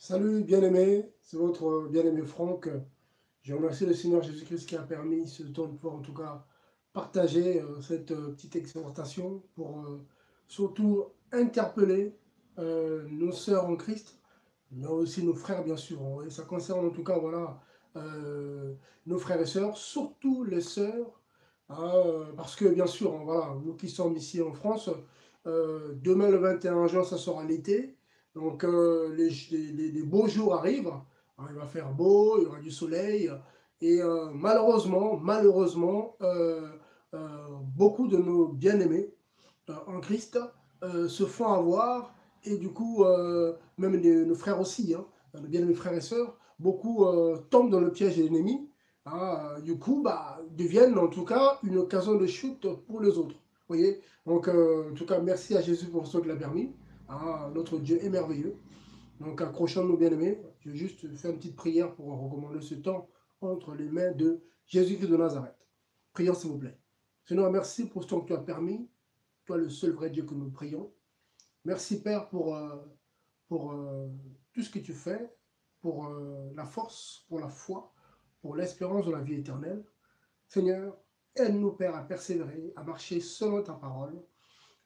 Salut bien-aimé, c'est votre bien-aimé Franck. Je remercie le Seigneur Jésus-Christ qui a permis ce temps de pouvoir en tout cas partager cette petite exhortation pour surtout interpeller nos sœurs en Christ, mais aussi nos frères bien sûr. Et ça concerne en tout cas voilà, nos frères et sœurs, surtout les sœurs, hein, parce que bien sûr, hein, voilà, nous qui sommes ici en France, demain le 21 juin, ça sera l'été. Donc les beaux jours arrivent. Hein, il va faire beau, il y aura du soleil. Et malheureusement, beaucoup de nos bien-aimés en Christ se font avoir. Et du coup, même nos frères aussi, hein, nos bien-aimés frères et sœurs, beaucoup tombent dans le piège de l'ennemi. Hein, du coup, bah, deviennent en tout cas une occasion de chute pour les autres. Vous voyez. Donc, en tout cas, merci à Jésus pour ce qu'il a permis. Hein, notre Dieu est merveilleux. Donc, accrochons-nous, bien-aimés. Je vais juste faire une petite prière pour recommander ce temps entre les mains de Jésus-Christ de Nazareth. Prions, s'il vous plaît. Seigneur, merci pour ce temps que tu as permis. Toi, le seul vrai Dieu que nous prions. Merci, Père, pour tout ce que tu fais, pour la force, pour la foi, pour l'espérance de la vie éternelle. Seigneur, aide-nous, Père, à persévérer, à marcher selon ta parole,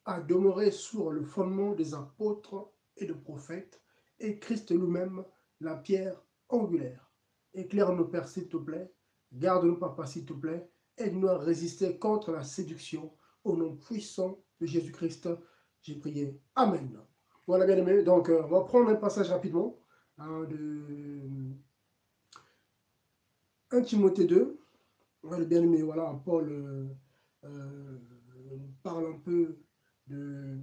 à demeurer sur le fondement des apôtres et des prophètes, et Christ lui-même, la pierre angulaire. Éclaire-nous, Père, s'il te plaît. Garde-nous, Papa, s'il te plaît. Aide-nous à résister contre la séduction. Au nom puissant de Jésus-Christ, j'ai prié. Amen. Voilà, bien aimé. Donc, on va prendre un passage rapidement hein, de 1 Timothée 2. Voilà, bien aimé. Voilà, Paul parle un peu de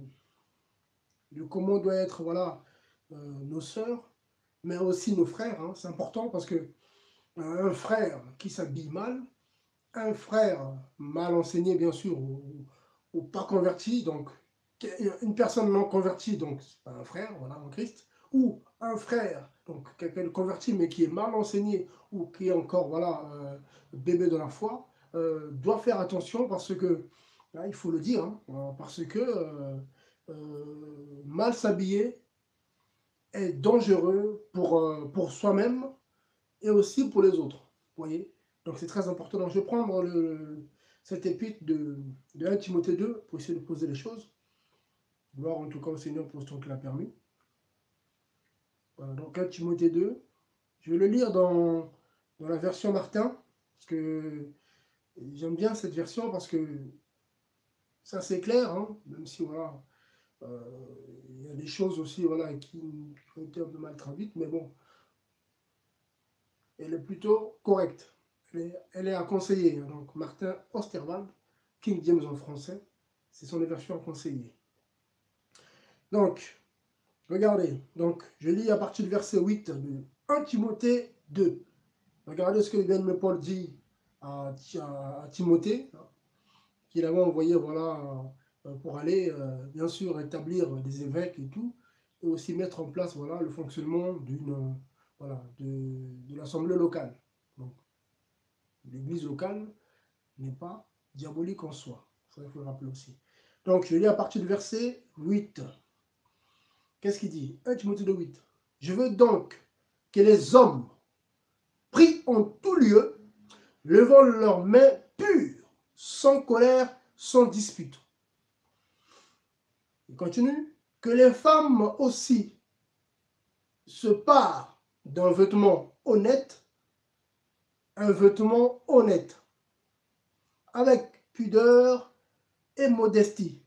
comment doit être voilà, nos sœurs, mais aussi nos frères. Hein. C'est important parce que un frère qui s'habille mal, un frère mal enseigné, bien sûr, ou pas converti, donc une personne non convertie, donc c'est pas un frère, voilà, en Christ, ou un frère, donc quelqu'un de converti, mais qui est mal enseigné, ou qui est encore, voilà, bébé de la foi, doit faire attention parce que, là, il faut le dire, hein, parce que mal s'habiller est dangereux pour soi-même et aussi pour les autres. Vous voyez. Donc c'est très important. Donc je vais prendre cet épître de 1 Timothée 2 pour essayer de poser les choses. Gloire en tout cas au Seigneur pour ce temps qu'il a permis. Voilà, donc 1 Timothée 2. Je vais le lire dans la version Martin, parce que j'aime bien cette version parce que ça c'est clair, hein, même si voilà, il y a des choses aussi voilà, qui ont été un peu mal traduites, mais bon, elle est plutôt correcte. Elle est à conseiller. Donc, Martin Osterwald, King James en français, ce sont les versions à conseiller. Donc, regardez. Donc, je lis à partir du verset 8 de 1 Timothée 2. Regardez ce que vient de Paul dit à Timothée, qu'il avait envoyé voilà, pour aller, bien sûr, établir des évêques et tout, et aussi mettre en place voilà, le fonctionnement voilà, de l'assemblée locale. Donc, l'église locale n'est pas diabolique en soi. Ça, il faut le rappeler aussi. Donc, je lis à partir du verset 8. Qu'est-ce qu'il dit 1 Timothée 2, 8. Je veux donc que les hommes prient en tout lieu, levant leurs mains pures, sans colère, sans dispute. Il continue. Que les femmes aussi se parent d'un vêtement honnête, un vêtement honnête, avec pudeur et modestie,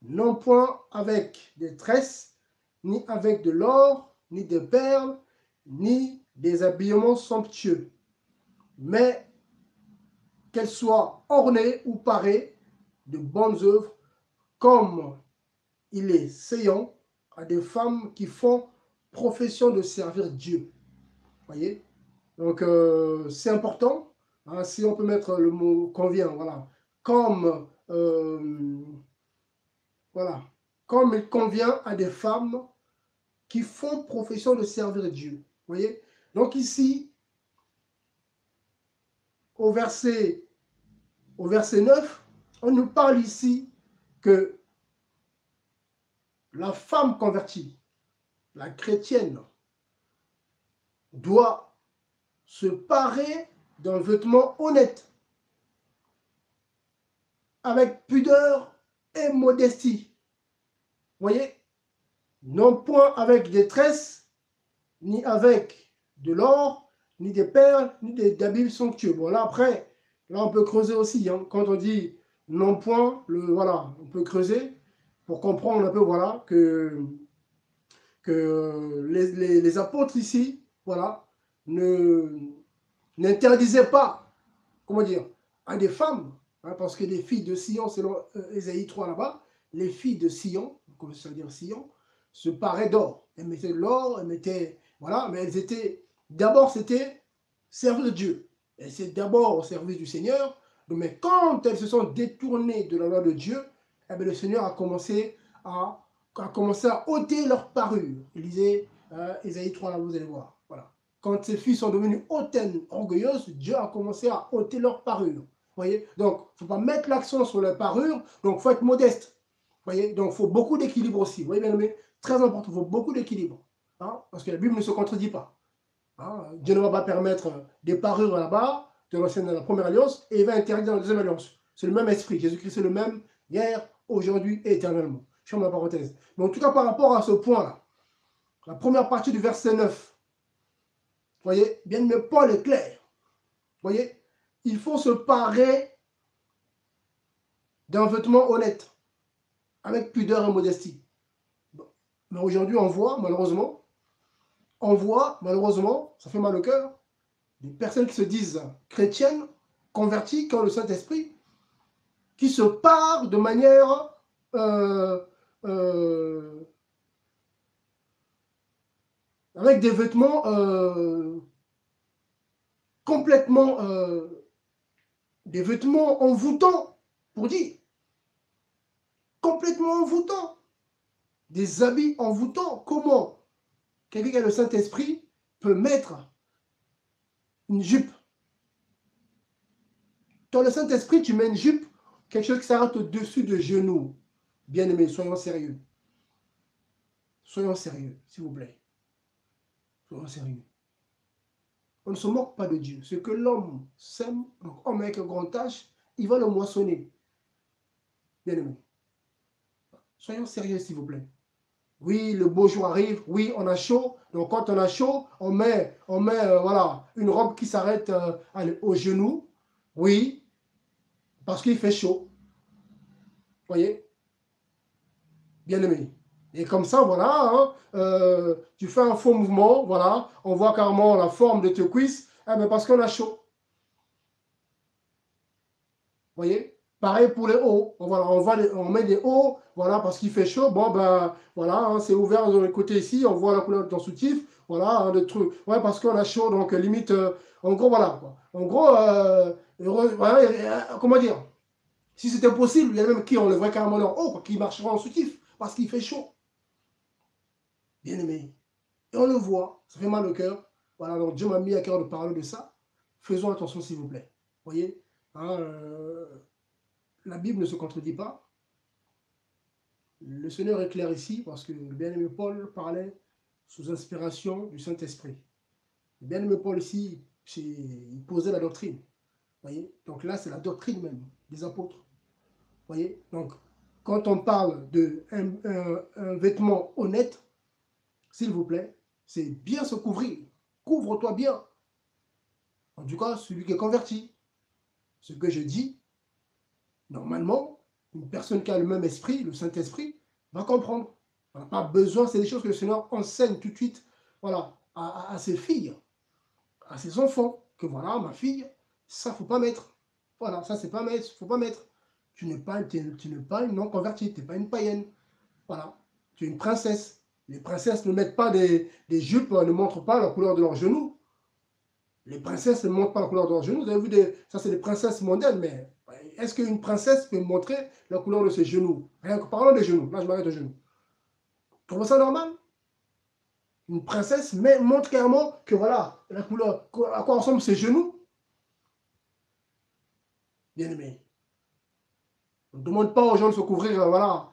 non point avec des tresses, ni avec de l'or, ni des perles, ni des habillements somptueux, mais qu'elles soient ornées ou parées de bonnes œuvres, comme il est séant à des femmes qui font profession de servir Dieu. Voyez. Donc, c'est important. Hein, si on peut mettre le mot convient, voilà. Comme voilà, comme il convient à des femmes qui font profession de servir Dieu. Vous voyez. Donc ici, au verset 9, on nous parle ici que la femme convertie, la chrétienne, doit se parer d'un vêtement honnête, avec pudeur et modestie. Vous voyez? Non point avec des tresses, ni avec de l'or, ni des perles, ni d'habits somptueux. Bon, là, après, là, on peut creuser aussi. Hein. Quand on dit non point, voilà, on peut creuser pour comprendre un peu, voilà, que les apôtres ici, voilà, n'interdisaient pas, comment dire, à des femmes, hein, parce que les filles de Sion, selon Ésaïe 3 là-bas, les filles de Sion, comme ça veut dire Sion, se paraient d'or. Elles mettaient de l'or, elles mettaient, voilà, mais elles étaient, d'abord c'était service de Dieu. Elles étaient d'abord au service du Seigneur, mais quand elles se sont détournées de la loi de Dieu, eh bien, le Seigneur a commencé à ôter leur parure. Lisez Ésaïe 3, là, vous allez voir. Voilà. Quand ces filles sont devenues hautaines, orgueilleuses, Dieu a commencé à ôter leur parure. Vous voyez? Donc, il ne faut pas mettre l'accent sur la parure, donc il faut être modeste. Vous voyez? Donc, il faut beaucoup d'équilibre aussi. Vous voyez, bien aimé? Très important, il faut beaucoup d'équilibre. Hein? Parce que la Bible ne se contredit pas. Hein? Dieu ne va pas permettre des parures là-bas, de la première alliance, et il va interdire dans la deuxième alliance. C'est le même esprit. Jésus-Christ est le même hier, aujourd'hui et éternellement. Je ferme la parenthèse. Mais en tout cas, par rapport à ce point-là, la première partie du verset 9, vous voyez, bien aimé, Paul est clair. Vous voyez, il faut se parer d'un vêtement honnête, avec pudeur et modestie. Mais aujourd'hui, on voit, malheureusement, ça fait mal au cœur, des personnes qui se disent chrétiennes, converties, qui ont le Saint-Esprit, qui se parent de manière avec des vêtements complètement des vêtements envoûtants, pour dire, complètement envoûtants, des habits envoûtants. Comment quelqu'un qui a le Saint-Esprit peut mettre une jupe? Dans le Saint-Esprit, tu mets une jupe, quelque chose qui s'arrête au-dessus de genoux. Bien aimé, soyons sérieux. Soyons sérieux, s'il vous plaît. Soyons sérieux. On ne se moque pas de Dieu. Ce que l'homme sème, donc homme avec un grand H, il va le moissonner. Bien aimé. Soyons sérieux, s'il vous plaît. Oui, le beau jour arrive. Oui, on a chaud. Donc, quand on a chaud, on met voilà, une robe qui s'arrête au genou. Oui, parce qu'il fait chaud. Vous voyez? Bien aimé. Et comme ça, voilà, hein, tu fais un faux mouvement, voilà, on voit carrément la forme de tes cuisses, mais parce qu'on a chaud. Vous voyez? Pareil pour les hauts. Voilà, on met des hauts, voilà, parce qu'il fait chaud. Bon, ben, voilà, hein, c'est ouvert de le côté ici, on voit la couleur de ton soutif, voilà, hein, le truc. Ouais, parce qu'on a chaud, donc limite, en gros, voilà, quoi. En gros, voilà, comment dire? Si c'était possible, il y a même qui enlèverait carrément leur haut, quoi, qui marcherait en soutif, parce qu'il fait chaud. Bien aimé. Et on le voit, ça fait mal au cœur. Voilà, donc Dieu m'a mis à cœur de parler de ça. Faisons attention, s'il vous plaît. Vous voyez, hein, la Bible ne se contredit pas. Le Seigneur est clair ici parce que le bien-aimé Paul parlait sous inspiration du Saint-Esprit. Le bien-aimé Paul ici, il posait la doctrine. Voyez, donc là, c'est la doctrine même des apôtres. Voyez, donc quand on parle un vêtement honnête, s'il vous plaît, c'est bien se couvrir. Couvre-toi bien. En tout cas, celui qui est converti. Ce que je dis, normalement, une personne qui a le même esprit, le Saint-Esprit, va comprendre. On n'a pas besoin, c'est des choses que le Seigneur enseigne tout de suite, voilà, à ses filles, à ses enfants, que voilà, ma fille, ça, faut pas mettre. Voilà, ça, c'est pas mettre, faut pas mettre. Tu n'es pas une non-convertie, tu n'es pas une païenne. Voilà, tu es une princesse. Les princesses ne mettent pas des jupes, ne montrent pas la couleur de leurs genoux. Les princesses ne montrent pas la couleur de leurs genoux. Vous avez vu, ça c'est des princesses mondaines, mais est-ce qu'une princesse peut montrer la couleur de ses genoux? Rien que parlons des genoux. Là, je m'arrête aux genoux. Tu trouves ça normal? Une princesse montre clairement que voilà, la couleur, à quoi ressemblent ses genoux. Bien aimé. On ne demande pas aux gens de se couvrir voilà,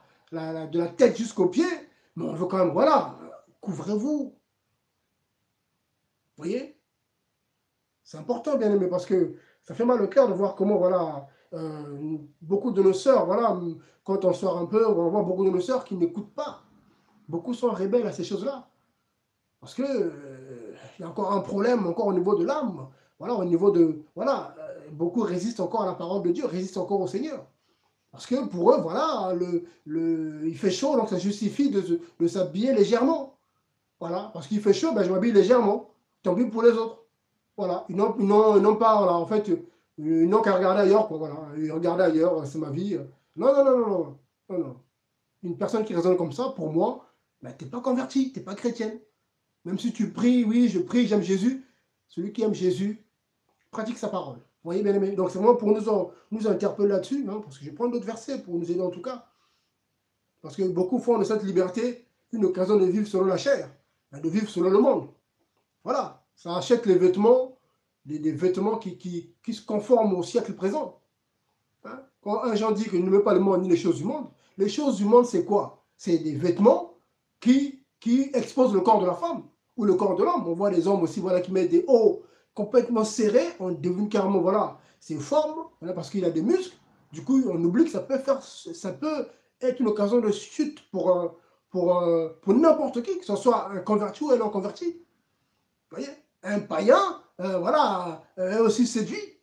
de la tête jusqu'aux pieds, mais on veut quand même, voilà, couvrez-vous. voyez? C'est important, bien aimé, parce que ça fait mal au cœur de voir comment, voilà, beaucoup de nos sœurs, voilà, quand on sort un peu, on voit beaucoup de nos sœurs qui n'écoutent pas. Beaucoup sont rebelles à ces choses-là. Parce que il y a encore un problème, encore au niveau de l'âme. Voilà, au niveau de. Voilà, beaucoup résistent encore à la parole de Dieu, résistent encore au Seigneur. Parce que pour eux, voilà, il fait chaud, donc ça justifie de s'habiller légèrement. Voilà, parce qu'il fait chaud, ben, je m'habille légèrement. Tant pis pour les autres. Voilà, ils n'ont pas, voilà, en fait, ils n'ont qu'à regarder ailleurs, quoi, voilà. Ils regardent ailleurs, c'est ma vie. Non, non, non, non, non, non, non. Une personne qui raisonne comme ça, pour moi, ben, tu n'es pas converti, tu n'es pas chrétienne. Même si tu pries, oui, je prie, j'aime Jésus, celui qui aime Jésus pratique sa parole. Vous voyez, bien aimé. Donc c'est vraiment pour nous interpeller là-dessus, hein, parce que je vais prendre d'autres versets pour nous aider en tout cas. Parce que beaucoup font de cette liberté une occasion de vivre selon la chair, de vivre selon le monde. Voilà, ça achète les vêtements, des vêtements qui se conforment au siècle présent. Hein? Quand un Jean dit qu'il ne met pas le monde ni les choses du monde, c'est quoi? C'est des vêtements qui exposent le corps de la femme ou le corps de l'homme. On voit les hommes aussi, voilà, qui mettent des hauts complètement serrés, on devine carrément, voilà, ses formes, voilà, parce qu'il a des muscles. Du coup, on oublie que ça peut être une occasion de chute pour n'importe qui, que ce soit un converti ou un non converti. Vous voyez? Un païen, voilà, est aussi séduit.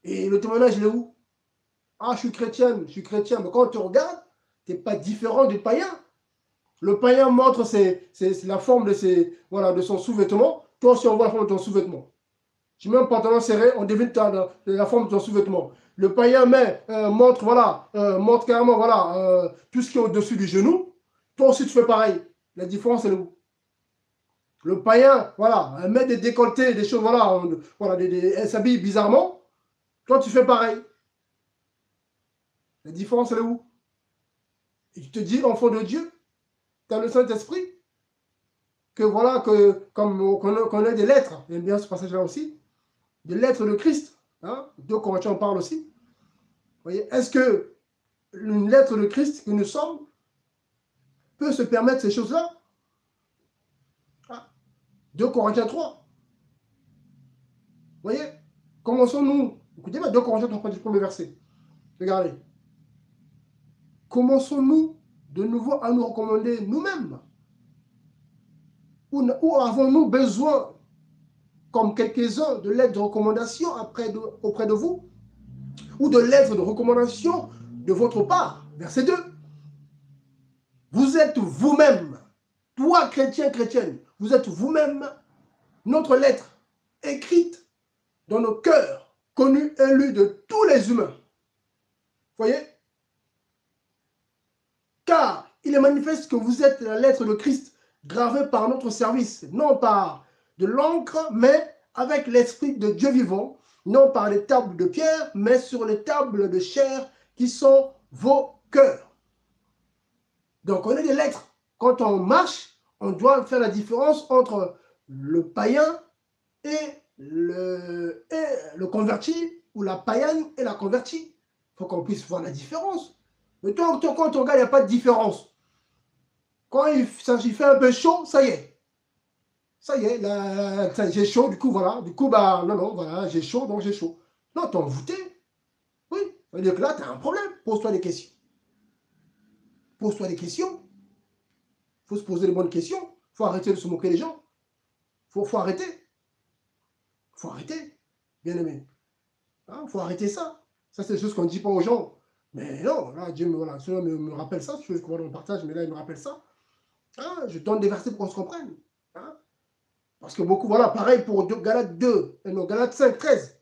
Et le témoignage, il est où? Ah, je suis chrétien, mais quand on te regarde, tu n'es pas différent du païen. Le païen montre la forme voilà, de son sous-vêtement. Toi aussi, on voit la forme de ton sous-vêtement. Tu mets un pantalon serré, on devine la forme de ton sous-vêtement. Le païen montre, voilà, montre carrément, voilà, tout ce qui est au-dessus du genou. Toi aussi, tu fais pareil. La différence, elle est où? Le païen, voilà, met des décolletés, des choses, voilà, elle s'habille bizarrement. Toi, tu fais pareil. La différence, elle est où? Et tu te dis, enfant de Dieu, tu as le Saint-Esprit, que voilà, comme qu'on ait des lettres, j'aime bien ce passage-là aussi, des lettres de Christ, hein, 2 Corinthiens en parle aussi. Vous voyez, est-ce que une lettre de Christ que nous sommes peut se permettre ces choses-là? 2 Corinthiens 3. Vous voyez, commençons-nous, écoutez bien, 2 Corinthiens 3, du premier verset. Regardez. Commençons-nous de nouveau à nous recommander nous-mêmes? Ou avons-nous besoin, comme quelques-uns, de lettres de recommandation auprès de vous? Ou de lettres de recommandation de votre part? Verset 2. Vous êtes vous-même, toi chrétien, chrétienne, vous êtes vous-même notre lettre écrite dans nos cœurs, connue et lue de tous les humains. Voyez? Car il est manifeste que vous êtes la lettre de Christ gravée par notre service, non par de l'encre, mais avec l'Esprit de Dieu vivant, non par les tables de pierre, mais sur les tables de chair qui sont vos cœurs. Donc on est des lettres. Quand on marche, on doit faire la différence entre le païen et le converti, ou la païenne et la convertie. Il faut qu'on puisse voir la différence. Mais quand on regarde, il n'y a pas de différence. Quand il fait un peu chaud, ça y est. Ça y est, j'ai chaud, du coup, voilà. Du coup, bah, non, voilà, j'ai chaud, donc j'ai chaud. Non, t'es envoûté. Oui. Ça veut dire que là, tu as un problème. Pose-toi des questions. Pose-toi des questions. Il faut se poser les bonnes questions. Il faut arrêter de se moquer des gens. Il faut arrêter. Il faut arrêter, bien aimé. Il faut arrêter ça. Ça, c'est des choses qu'on ne dit pas aux gens. Mais non, là, Dieu me rappelle ça. Je sais qu'on partage, mais là, il me rappelle ça. Hein, je donne des versets pour qu'on se comprenne. Hein? Parce que beaucoup, voilà, pareil pour Galates 2, non, Galates 5, 13.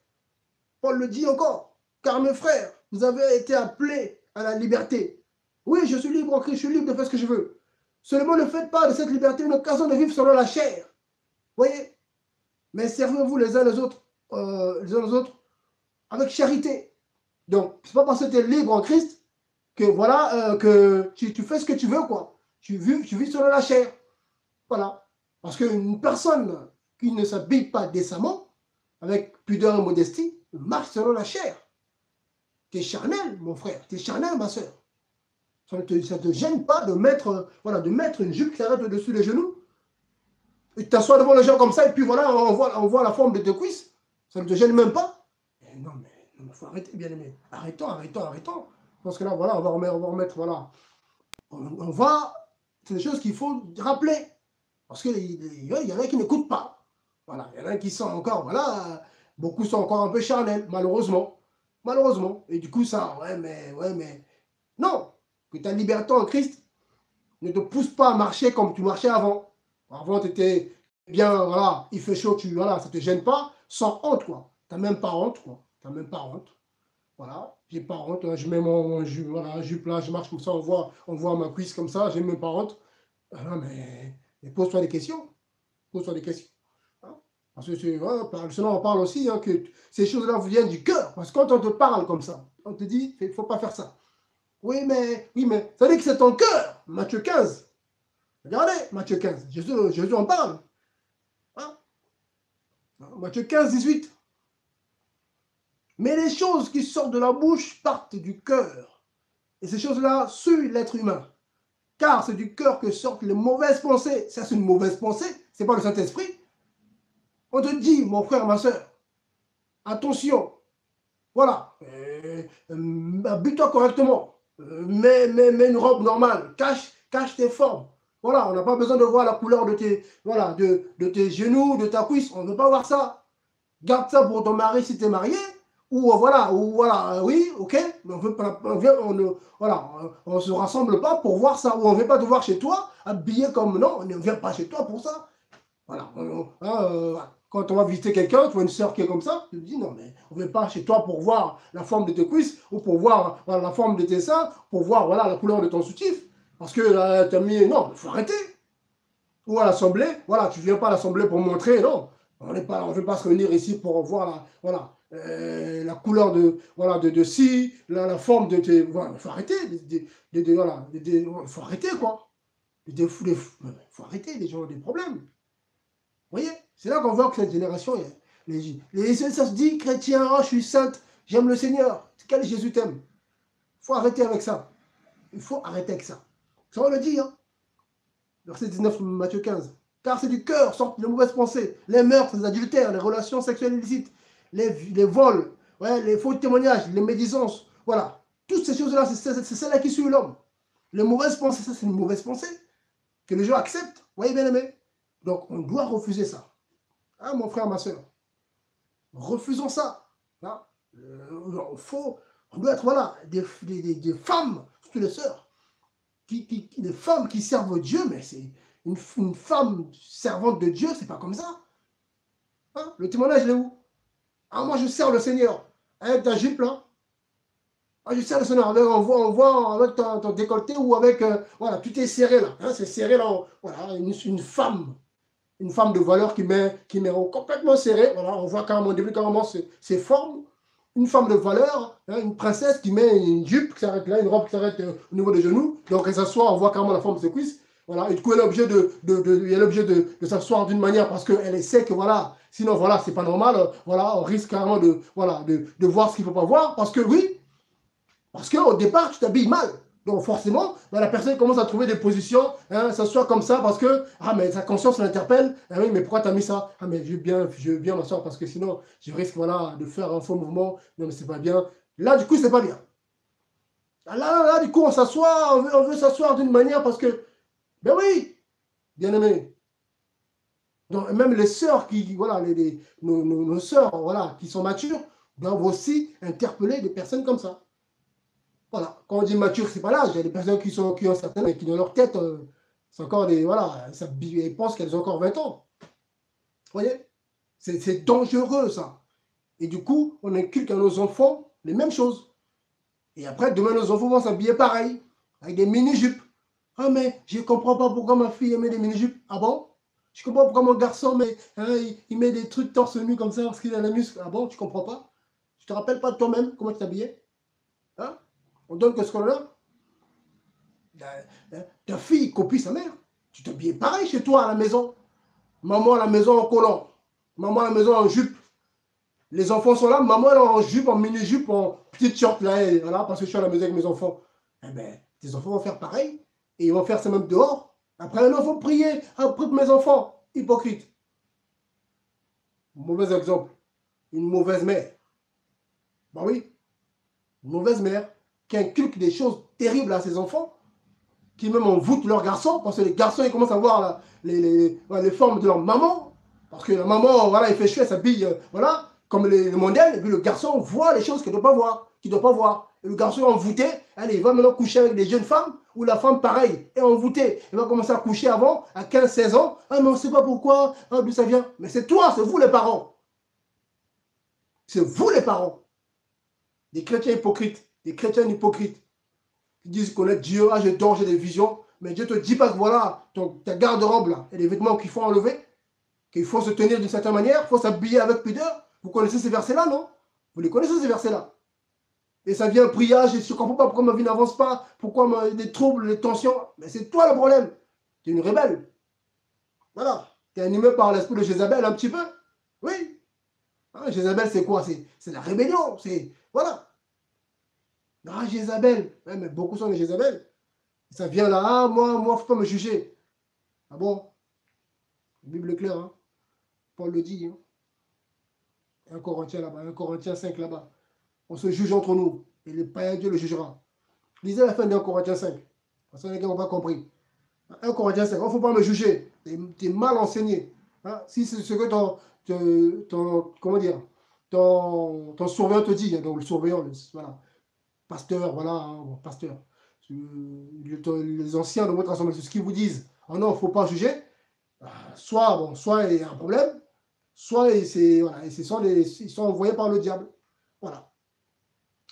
Paul le dit encore. Car mes frères, vous avez été appelés à la liberté. Oui, je suis libre en Christ, je suis libre de faire ce que je veux. Seulement ne faites pas de cette liberté une occasion de vivre selon la chair. Voyez? Mais servez-vous les uns aux autres avec charité. Donc, c'est pas parce que tu es libre en Christ que voilà, que tu fais ce que tu veux, quoi. Tu vis selon la chair. Voilà. Parce qu'une personne qui ne s'habille pas décemment, avec pudeur et modestie, marche selon la chair. Tu es charnel, mon frère. Tu es charnel, ma soeur. Ça ne te gêne pas de mettre une jupe qui s'arrête au-dessus des genoux Tu t'assois devant les gens comme ça, et puis voilà, on voit la forme de tes cuisses. Ça ne te gêne même pas. Non, mais il faut arrêter, bien aimé. Arrêtons, arrêtons, arrêtons. Parce que là, voilà, on va remettre, voilà. On va. C'est des choses qu'il faut rappeler. Parce qu'il y en a qui n'écoutent pas. Voilà, il y en a qui sont encore, voilà, beaucoup sont encore un peu charnels, malheureusement. Malheureusement. Et du coup, ça, ouais, mais. Non, que ta liberté en Christ ne te pousse pas à marcher comme tu marchais avant. Avant, tu étais bien, voilà, il fait chaud, voilà, ça ne te gêne pas, sans honte, quoi. Tu n'as même pas honte, quoi. Tu n'as même pas honte. Voilà, j'ai pas honte, hein. Je mets mon jupe, voilà, jupe là, je marche comme ça, on voit ma cuisse comme ça, j'ai même pas honte. Ah non, mais pose-toi des questions. Pose-toi des questions. Hein. Parce que sinon on parle aussi hein, que ces choses-là viennent du cœur. Parce que quand on te parle comme ça, on te dit, il ne faut pas faire ça. Oui, mais, ça veut dire que c'est ton cœur. Matthieu 15. Regardez, Matthieu 15. Jésus en parle. Hein? Matthieu 15, 18. Mais les choses qui sortent de la bouche partent du cœur. Et ces choses-là suivent l'être humain. Car c'est du cœur que sortent les mauvaises pensées. Ça, c'est une mauvaise pensée. Ce n'est pas le Saint-Esprit. On te dit, mon frère, ma soeur, attention. Voilà. Habille-toi correctement. Mets une robe normale. Cache tes formes. Voilà, on n'a pas besoin de voir la couleur de tes, voilà, de tes genoux, de ta cuisse. On ne veut pas voir ça. Garde ça pour ton mari si tu es marié. Ou voilà, oui, ok, mais on ne se rassemble pas pour voir ça. Ou on ne vient pas te voir chez toi, habillé comme non, on ne vient pas chez toi pour ça. Voilà. Quand on va visiter quelqu'un, tu vois une soeur qui est comme ça, tu te dis non, mais on ne vient pas chez toi pour voir la forme de tes cuisses, ou pour voir voilà, la forme de tes seins, pour voir voilà, la couleur de ton soutif. Parce que tu as mis. Non, il faut arrêter. Ou à l'Assemblée, voilà, tu ne viens pas à l'Assemblée pour montrer, non. On ne veut pas se réunir ici pour voir la couleur de si, la forme de tes. Voilà, il faut arrêter. Il faut arrêter, quoi. Il faut arrêter, les gens ont des problèmes. Vous voyez? C'est là qu'on voit que cette génération, ça se dit chrétien, oh, je suis sainte, j'aime le Seigneur. Quel Jésus t'aime? Il faut arrêter avec ça. Il faut arrêter avec ça. Ça, on le dit, hein. Verset 19, Matthieu 15. Car c'est du cœur sortent les mauvaises pensées, les meurtres, les adultères, les relations sexuelles illicites, les vols, ouais, les faux témoignages, les médisances. Voilà. Toutes ces choses-là, c'est celles-là qui suivent l'homme. Les mauvaises pensées, ça c'est une mauvaise pensée que les gens acceptent. Vous voyez bien aimé? Donc on doit refuser ça. Hein, mon frère, ma soeur? Refusons ça. Hein? On doit être voilà, des femmes, surtout les sœurs, des femmes qui servent Dieu, mais c'est une femme servante de Dieu, c'est pas comme ça. Hein? Le témoignage, il est où? Ah, moi, je sers le Seigneur. Avec ta jupe, là. Ah, je sers le Seigneur. On voit avec ton décolleté ou avec... voilà, tout est serré, là. Hein? C'est serré, là. Voilà, une femme de valeur qui met complètement serré. Voilà, on voit carrément ses formes. Une femme de valeur, hein, une princesse qui met une jupe qui s'arrête là, une robe qui s'arrête au niveau des genoux. Donc elle s'assoit, on voit carrément la forme de ses cuisses. Voilà, et du coup, elle est obligée de s'asseoir d'une manière parce qu'elle sait que voilà, sinon voilà, c'est pas normal. Voilà, on risque carrément de voir ce qu'il ne faut pas voir. Parce que oui, parce qu'au départ, tu t'habilles mal. Donc forcément, la personne commence à trouver des positions, hein, s'asseoir comme ça parce que, ah mais sa conscience l'interpelle, ah oui mais pourquoi tu as mis ça? Ah mais je veux bien m'asseoir parce que sinon je risque voilà, de faire un faux mouvement, non mais c'est pas bien. Là du coup c'est pas bien. Là du coup on s'assoit, on veut s'asseoir d'une manière parce que, ben oui, bien aimé. Donc même les sœurs qui, voilà, nos sœurs voilà, qui sont matures, doivent aussi interpeller des personnes comme ça. Voilà, quand on dit mature, c'est pas l'âge. Il y a des personnes qui ont certaines, qui dans leur tête, c'est encore des, voilà, elles pensent qu'elles ont encore 20 ans. Vous voyez? C'est dangereux, ça. Et du coup, on inculque à nos enfants les mêmes choses. Et après, demain, nos enfants vont s'habiller pareil, avec des mini-jupes. Ah, mais je ne comprends pas pourquoi ma fille met des mini-jupes. Ah bon? Je comprends pourquoi mon garçon il met des trucs torse nu comme ça parce qu'il a la muscle. Ah bon? Tu comprends pas? Tu te rappelles pas de toi-même comment tu t'habillais? Hein? On donne que ce qu'on a. Ta fille copie sa mère. Tu t'habilles pareil chez toi à la maison. Maman à la maison en collant. Maman à la maison en jupe. Les enfants sont là. Maman elle est en jupe, en mini-jupe, en petite short là. Et voilà, parce que je suis à la maison avec mes enfants. Eh bien, tes enfants vont faire pareil. Et ils vont faire ça même dehors. Après, il faut prier. Après, mes enfants. hypocrite. Mauvais exemple. Une mauvaise mère. Ben oui, une mauvaise mère qui inculque des choses terribles à ses enfants, qui même envoûtent leurs garçons, parce que les garçons, ils commencent à voir les formes de leur maman, parce que la maman, voilà, il fait chouette, s'habille, voilà, comme les mondaines, et puis le garçon voit les choses qu'il ne doit pas voir, Et le garçon est envoûté, allez, il va maintenant coucher avec des jeunes femmes, ou la femme, pareil, est envoûtée. Il va commencer à coucher avant, à 15-16 ans. Ah, mais on ne sait pas pourquoi, ah, d'où ça vient. Mais c'est toi, c'est vous les parents. C'est vous les parents. Des chrétiens hypocrites, des chrétiens hypocrites, qui disent connaître Dieu, ah, je dors, j'ai des visions. Mais Dieu ne te dit pas que voilà, ta garde-robe là, et les vêtements qu'il faut enlever, qu'il faut se tenir d'une certaine manière, il faut s'habiller avec pudeur. Vous connaissez ces versets-là, non? Vous les connaissez, ces versets-là? Et ça vient prier, je ne comprends pas pourquoi ma vie n'avance pas, pourquoi des troubles, des tensions. Mais c'est toi le problème. Tu es une rebelle. Voilà. Tu es animé par l'esprit de Jézabel un petit peu. Oui. Hein, Jézabel, c'est quoi? C'est la rébellion. C'est voilà. Ah, Jézabel. Ouais, mais beaucoup sont des Jézabel. Ça vient là, ah, moi, il ne faut pas me juger. Ah bon? La Bible est claire, hein? Paul le dit. Hein? 1 Corinthiens là-bas, 1 Corinthiens 5 là-bas. On se juge entre nous. Et le païen Dieu le jugera. Lisez la fin de 1 Corinthiens 5. Parce que les gars n'ont pas compris. 1 Corinthiens 5, il ne faut pas me juger. Tu es mal enseigné. Hein? Si c'est ce que comment dire, ton surveillant te dit, hein, donc le surveillant, voilà, pasteur, voilà, hein, bon, pasteur, les anciens de votre assemblée, c'est ce qu'ils vous disent. Oh non, il ne faut pas juger. Soit il y a un problème, soit voilà, ils sont envoyés par le diable. Voilà.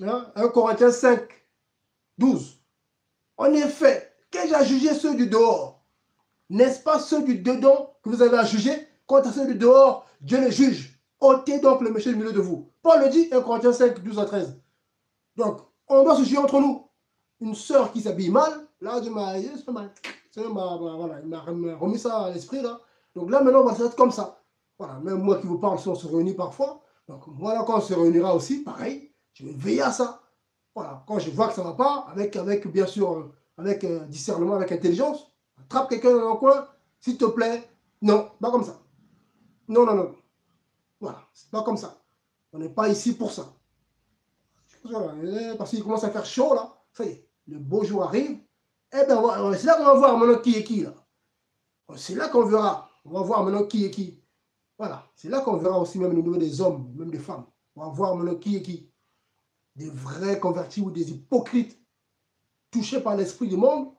Hein? 1 Corinthiens 5, 12. En effet, qu'ai-je à juger ceux du dehors? N'est-ce pas ceux du dedans que vous avez à juger? Quant à ceux du dehors, Dieu les juge. Ôtez donc le méchant du milieu de vous. Paul le dit, 1 Corinthiens 5, 12 à 13. Donc, on doit se juger entre nous. Une sœur qui s'habille mal, là, Dieu m'a voilà, il m'a remis ça à l'esprit, là. Donc là, maintenant, on va être comme ça. Voilà, même moi qui vous parle, si on se réunit parfois, donc voilà, quand on se réunira aussi, pareil, je vais veiller à ça. Voilà, quand je vois que ça ne va pas, avec bien sûr, avec discernement, avec intelligence, attrape quelqu'un dans le coin, s'il te plaît, non, pas comme ça. Non, non, non. Voilà, c'est pas comme ça. On n'est pas ici pour ça. Parce qu'il commence à faire chaud, là, ça y est, le beau jour arrive, eh bien, c'est là qu'on va voir maintenant qui est qui, là. C'est là qu'on verra. On va voir maintenant qui est qui. Voilà, c'est là qu'on verra aussi même le niveau des hommes, même des femmes. On va voir maintenant qui est qui. Des vrais convertis ou des hypocrites touchés par l'esprit du monde,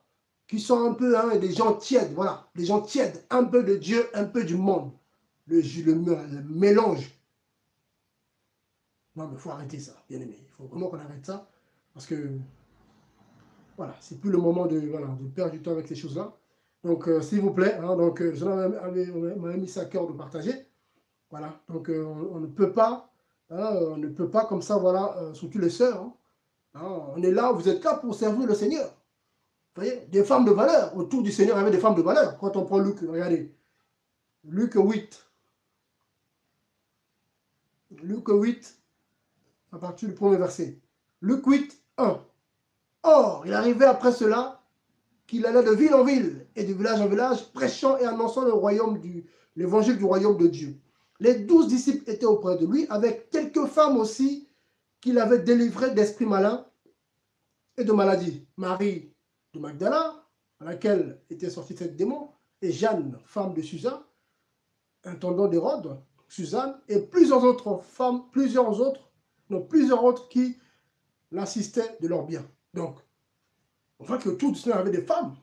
qui sont un peu des gens tièdes, voilà, des gens tièdes, un peu de Dieu, un peu du monde, le mélange. Non, mais il faut arrêter ça, bien aimé. Il faut vraiment qu'on arrête ça, parce que, voilà, c'est plus le moment de perdre du temps avec ces choses-là. Donc, s'il vous plaît, hein, donc, je m'avais mis ça à cœur de partager. Voilà, donc on ne peut pas, hein, on ne peut pas comme ça, voilà, surtout les sœurs, hein, on est là, vous êtes là pour servir le Seigneur. Vous voyez, des femmes de valeur, autour du Seigneur, il y avait des femmes de valeur. Quand on prend Luc, regardez, Luc 8, à partir du premier verset. Luc 8, 1. Or, il arrivait après cela qu'il allait de ville en ville et de village en village, prêchant et annonçant l'évangile du royaume de Dieu. Les 12 disciples étaient auprès de lui, avec quelques femmes aussi qu'il avait délivrées d'esprits malins et de maladies. Marie de Magdala, à laquelle était sorti cette démon, et Jeanne, femme de Suzanne, intendant d'Hérode, Suzanne, et plusieurs autres femmes, plusieurs autres qui l'assistaient de leurs biens. Donc, on voit que tout cela avait des femmes.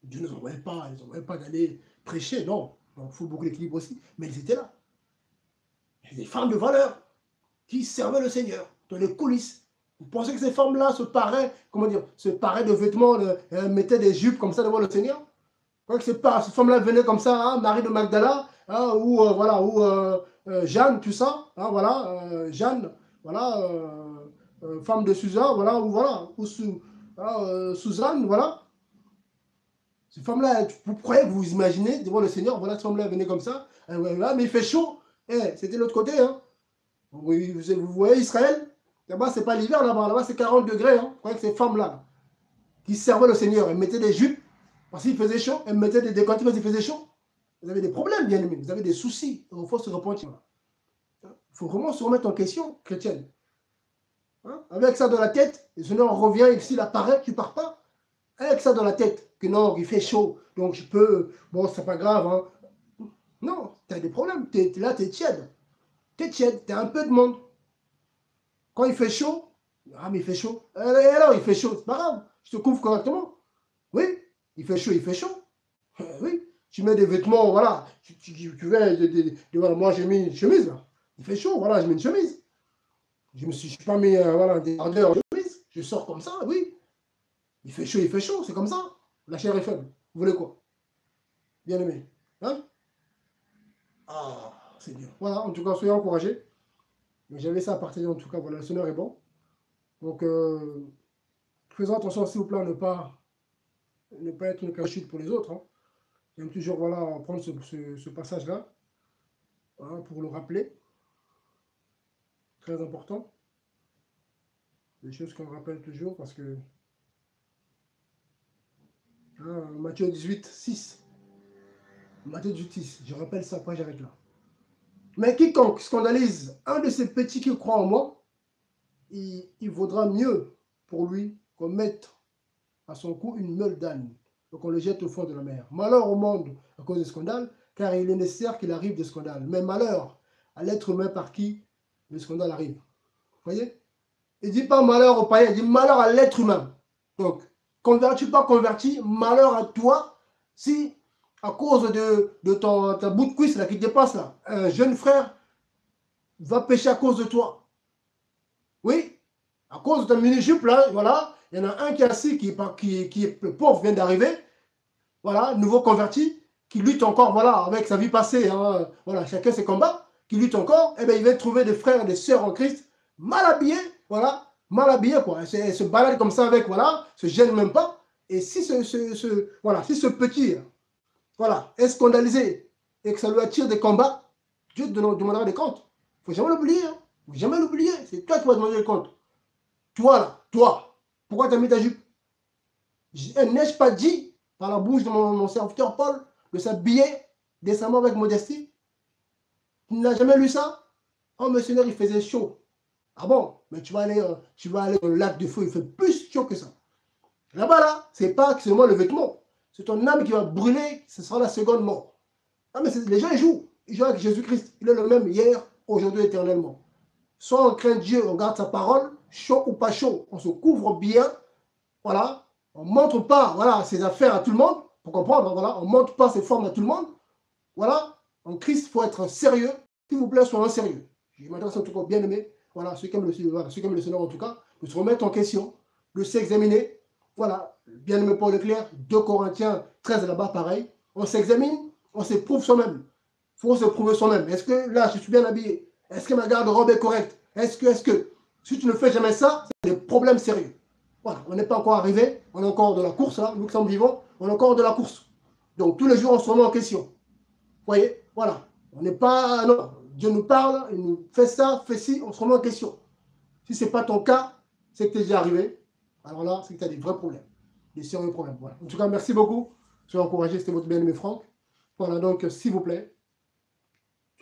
Dieu ne les envoyait pas d'aller prêcher, non. Donc, il faut beaucoup d'équilibre aussi. Mais ils étaient là. Et des femmes de valeur qui servaient le Seigneur dans les coulisses. Vous pensez que ces femmes-là se paraient de vêtements, mettaient des jupes comme ça devant le Seigneur? Vous croyez que ces femmes-là venaient comme ça, hein, Marie de Magdala, hein, ou Jeanne, tout ça, hein, voilà, Jeanne, voilà, femme de Suzanne, voilà, ou Suzanne, voilà. Ces femmes-là, vous croyez, vous imaginez devant le Seigneur, voilà, ces femmes-là venaient comme ça, mais il fait chaud, c'était l'autre côté, hein. Vous voyez Israël, là-bas, c'est pas l'hiver, là-bas, c'est 40 degrés, hein. Vous croyez que ces femmes-là, qui servaient le Seigneur, elles mettaient des jupes, parce qu'il faisait chaud, elles mettaient des décolletés parce qu'il faisait chaud. Vous avez des problèmes, bien aimés. Vous avez des soucis. Il faut se repentir. Il faut vraiment se remettre en question, chrétienne. Hein? Avec ça dans la tête, le Seigneur revient, s'il apparaît, tu ne pars pas. Avec ça dans la tête, que non, il fait chaud, donc je peux, bon, c'est pas grave. Hein. Non, tu as des problèmes. Là, tu es tiède. Tu es tiède, tu as un peu de monde. Quand il fait chaud, ah, mais il fait chaud. Et alors, il fait chaud, c'est pas grave. Je te couvre correctement. Oui, il fait chaud, il fait chaud. Oui, tu mets des vêtements, voilà. Tu veux, voilà, moi j'ai mis une chemise là. Il fait chaud, voilà, je mets une chemise. Je suis pas mis voilà, des ardeurs en chemise. Je sors comme ça, oui. Il fait chaud, c'est comme ça. La chair est faible. Vous voulez quoi? Bien aimé. Hein? Ah, c'est bien. Voilà, en tout cas, soyez encouragés. J'avais ça à partager, en tout cas, voilà, le Seigneur est bon. Donc, faisons attention, s'il vous plaît, à ne pas être une cachette pour les autres. Hein. J'aime toujours, voilà, prendre ce passage-là, hein, pour le rappeler. Très important. Des choses qu'on rappelle toujours parce que hein, Matthieu 18, 6. Matthieu 18, 6. Je rappelle ça, après j'arrête là. Mais quiconque scandalise un de ces petits qui croient en moi, il vaudra mieux pour lui qu'on mette à son cou une meule d'âne et qu'on le jette au fond de la mer. Malheur au monde à cause des scandales, car il est nécessaire qu'il arrive des scandales. Mais malheur à l'être humain par qui le scandale arrive. Vous voyez? Il ne dit pas malheur au païen, il dit malheur à l'être humain. Donc, converti, pas converti, malheur à toi si, à cause de ta bout de cuisse là, qui te dépasse là, un jeune frère va pécher à cause de toi. Oui, à cause de ta mini-jupe là, voilà, il y en a un qui est assis, qui est pauvre, vient d'arriver, voilà, nouveau converti, qui lutte encore, voilà, avec sa vie passée, hein, voilà, chacun ses combats, qui lutte encore, et bien il va trouver des frères et des sœurs en Christ, mal habillés, voilà, mal habillés, quoi, et se balade comme ça avec, voilà, se gêne même pas, et si voilà, si ce petit, voilà, est scandalisé, et que ça lui attire des combats, Dieu te demandera des comptes. Il ne faut jamais l'oublier, hein. Faut jamais l'oublier, c'est toi qui vas demander des comptes. Toi là, toi, pourquoi tu as mis ta jupe? N'ai-je pas dit par la bouche de mon serviteur Paul de s'habiller décemment avec modestie? Tu n'as jamais lu ça? Oh, mais Seigneur, il faisait chaud. Ah bon? Mais tu vas aller dans le lac de feu, il fait plus chaud que ça. Là-bas, là, c'est pas seulement le vêtement. C'est ton âme qui va brûler, ce sera la seconde mort. Ah, mais les gens, ils jouent. Ils jouent avec Jésus-Christ. Il est le même hier, aujourd'hui, éternellement. Soit on craint Dieu, on garde sa parole, chaud ou pas chaud, on se couvre bien, voilà, on ne montre pas voilà, ses affaires à tout le monde, pour comprendre, voilà, on ne montre pas ses formes à tout le monde, voilà, en Christ, il faut être sérieux, s'il vous plaît, soyons sérieux. Je m'adresse en tout cas bien aimé, voilà, ceux qui aiment le Seigneur en tout cas, de se remettre en question, de s'examiner, voilà, bien aimé Paul Leclerc, 2 Corinthiens 13 là-bas, pareil, on s'examine, on s'éprouve soi-même, il faut se prouver soi-même, est-ce que là, je suis bien habillé? Est-ce que ma garde-robe est correcte? Est-ce que, si tu ne fais jamais ça, c'est des problèmes sérieux. Voilà, on n'est pas encore arrivé, on est encore de la course, là, nous qui sommes vivants, on est encore de la course. Donc tous les jours, on se remet en question. Vous voyez, voilà. On n'est pas, non, Dieu nous parle, il nous fait ça, fait ci, on se remet en question. Si ce n'est pas ton cas, c'est que tu es déjà arrivé. Alors là, c'est que tu as des vrais problèmes, des sérieux problèmes. Voilà. En tout cas, merci beaucoup. Soyez encouragés, c'était votre bien-aimé Franck. Voilà, donc, s'il vous plaît,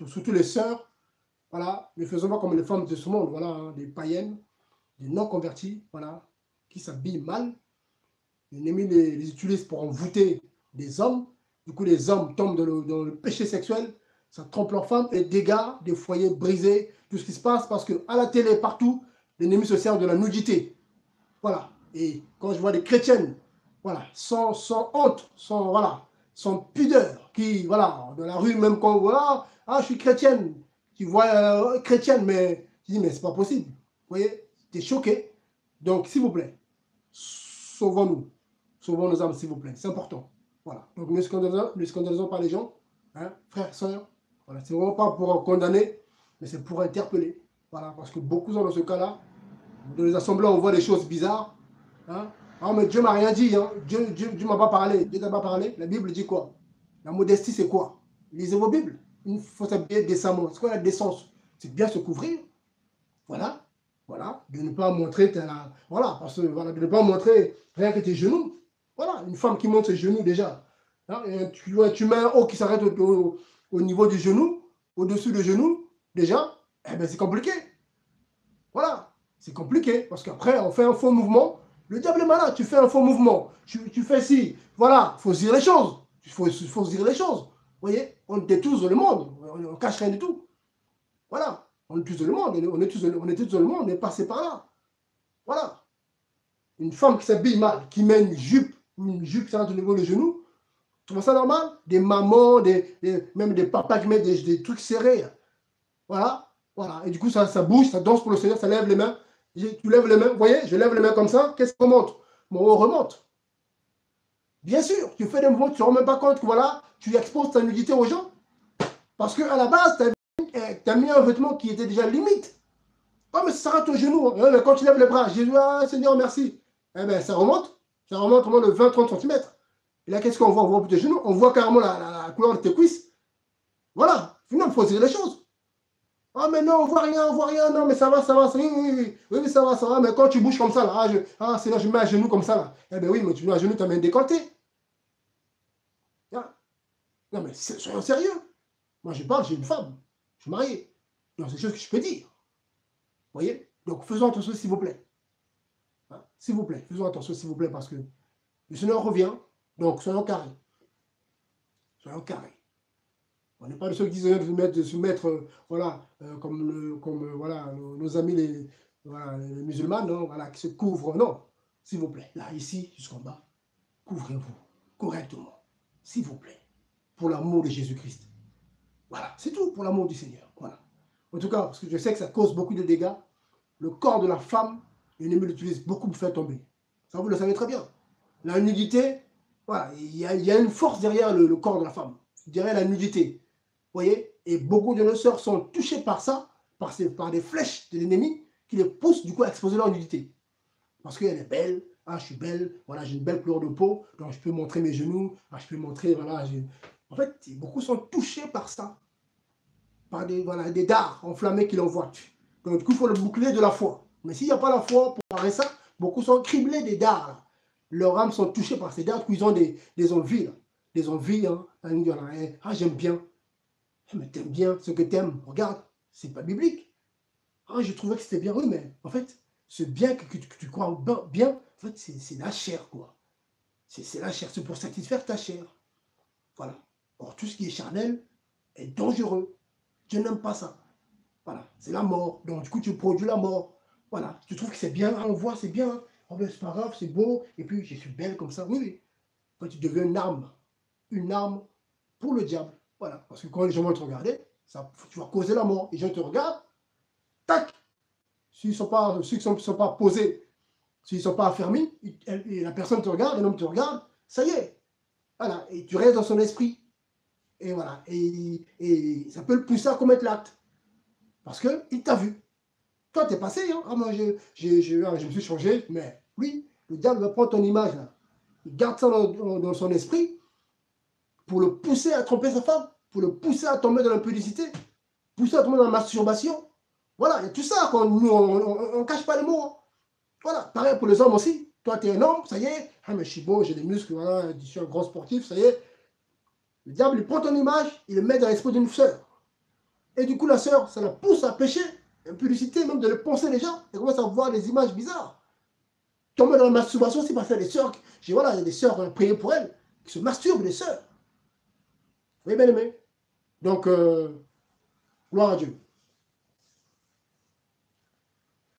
surtout les sœurs, voilà, ne faisons pas comme les femmes de ce monde, voilà, hein, des païennes, des non-convertis, voilà, qui s'habillent mal. L'ennemi les utilise pour envoûter des hommes. Du coup, les hommes tombent dans le péché sexuel, ça trompe leurs femmes, et dégâts, des foyers brisés, tout ce qui se passe, parce qu'à la télé, partout, l'ennemi se sert de la nudité. Voilà. Et quand je vois des chrétiennes, voilà, sans honte, sans pudeur, qui, voilà, dans la rue, même quand, voilà, ah, je suis chrétienne, tu vois, chrétienne, mais tu dis, mais c'est pas possible. Vous voyez, tu es choqué. Donc, s'il vous plaît, sauvons-nous. Sauvons nos âmes, s'il vous plaît. C'est important. Voilà. Donc, ne scandalisons pas les gens, hein, frères, sœurs. Voilà. C'est vraiment pas pour condamner, mais c'est pour interpeller. Voilà. Parce que beaucoup sont dans ce cas-là. Dans les assemblées, on voit des choses bizarres. Hein. Ah, mais Dieu m'a rien dit. Hein. Dieu m'a pas parlé. Dieu t'a pas parlé. La Bible dit quoi? La modestie, c'est quoi? Lisez vos Bibles. Il faut s'habiller décemment. C'est quoi la décence? C'est bien se couvrir. Voilà. Voilà. De ne pas montrer voilà, parce que, voilà, de ne pas montrer rien que tes genoux. Voilà. Une femme qui montre ses genoux déjà. Hein, et tu mets un haut qui s'arrête au niveau du genou, au-dessus du genou, déjà, eh ben c'est compliqué. Voilà, c'est compliqué, parce qu'après, on fait un faux mouvement. Le diable est malin, tu fais un faux mouvement, tu fais ci, voilà, il faut se dire les choses. Il faut se dire les choses. Vous voyez, on est tous dans le monde, on ne cache rien du tout. Voilà, on est tous dans le monde, on est tous dans le monde, on est passé par là. Voilà. Une femme qui s'habille mal, qui met une jupe qui s'arrête au niveau des genoux, tu vois ça normal? Des mamans, même des papas qui mettent des trucs serrés. Voilà, voilà. Et du coup, ça bouge, ça danse pour le Seigneur, ça lève les mains. Tu lèves les mains, vous voyez, je lève les mains comme ça, qu'est-ce qu'on remonte? Mon haut remonte. Bien sûr, tu fais des mouvements, tu ne te rends même pas compte que voilà, tu exposes ta nudité aux gens. Parce qu'à la base, tu as mis un vêtement qui était déjà limite. Oh, mais ça s'arrête au genou. Hein, mais quand tu lèves les bras, Jésus, ah, Seigneur, merci. Eh bien, ça remonte au moins de 20-30 cm. Et là, qu'est-ce qu'on voit? On voit plus tes genoux, on voit carrément la couleur de tes cuisses. Voilà, finalement, il faut dire les choses. Ah, mais non, on voit rien, non, mais ça va, oui, oui, oui, oui, oui, ça va, mais quand tu bouges comme ça, là, Seigneur, je mets un genou comme ça, là. Eh bien oui, mais tu mets un genou, tu as même décolleté. Ah. Non, mais soyons sérieux. Moi, je parle, j'ai une femme, je suis marié. Donc, c'est des choses que je peux dire. Vous voyez? Donc, faisons attention, s'il vous plaît. Hein? S'il vous plaît, faisons attention, s'il vous plaît, parce que le Seigneur revient. Donc, soyons carrés. Soyons carrés. On n'est pas de ceux qui disent de se mettre voilà, voilà, nos amis voilà, les musulmans, non, voilà, qui se couvrent. Non, s'il vous plaît, là, ici, jusqu'en bas, couvrez-vous correctement, s'il vous plaît, pour l'amour de Jésus-Christ. Voilà, c'est tout pour l'amour du Seigneur. Voilà. En tout cas, parce que je sais que ça cause beaucoup de dégâts, le corps de la femme, l'ennemi l'utilise beaucoup pour faire tomber. Ça, vous le savez très bien. La nudité, voilà, il y a une force derrière le corps de la femme, derrière la nudité. Vous voyez? Et beaucoup de nos sœurs sont touchées par ça, par des flèches de l'ennemi qui les poussent du coup à exposer leur nudité. Parce qu'elle est belle, ah, je suis belle, voilà, j'ai une belle couleur de peau, donc je peux montrer mes genoux, ah, je peux montrer, voilà. En fait, beaucoup sont touchés par ça, par voilà, des dards enflammés qui l'envoient. Donc du coup, il faut le boucler de la foi. Mais s'il n'y a pas la foi pour parer ça, beaucoup sont criblés des dards. Leurs âmes sont touchées par ces dards, ils ont des envies, là. Des envies, hein. Ah, j'aime bien. Mais t'aimes bien ce que t'aimes, regarde, c'est pas biblique. Ah, je trouvais que c'était bien, oui, mais en fait, ce bien que tu crois bien, en fait, c'est la chair, quoi. C'est la chair, c'est pour satisfaire ta chair. Voilà. Or, tout ce qui est charnel est dangereux. Je n'aime pas ça. Voilà, c'est la mort. Donc, du coup, tu produis la mort. Voilà, tu trouves que c'est bien, on voit, c'est bien. Oh, ben, c'est pas grave, c'est beau, et puis je suis belle comme ça. Oui, oui. Quand tu deviens une arme pour le diable. Voilà, parce que quand les gens vont te regarder, tu vas causer la mort. Les gens te regardent, tac. S'ils ne sont pas posés, s'ils ne sont pas affermis, et la personne te regarde, un homme te regarde, ça y est. Voilà, et tu restes dans son esprit. Et voilà, et ça peut le pousser à commettre l'acte. Parce qu'il t'a vu. Toi, tu es passé, hein. Ah, moi, je me suis changé, mais oui, le diable va prendre ton image, là. Il garde ça dans son esprit pour le pousser à tromper sa femme, pour le pousser à tomber dans l'impudicité, pousser à tomber dans la masturbation. Voilà, il y a tout ça, nous, on ne cache pas les mots. Hein. Voilà, pareil pour les hommes aussi. Toi, tu es un homme, ça y est, ah, mais je suis beau, j'ai des muscles, voilà, je suis un grand sportif, ça y est. Le diable, il prend ton image, il le met dans l'esprit d'une sœur. Et du coup, la sœur, ça la pousse à pécher, impudicité, même de le penser déjà. Elle commence à voir des images bizarres. Tomber dans la masturbation, c'est parce qu'il y a des sœurs, voilà, il y a des sœurs, prier pour elles, qui se masturbent, les sœurs. Vous voyez, bien aimé. Donc, gloire à Dieu.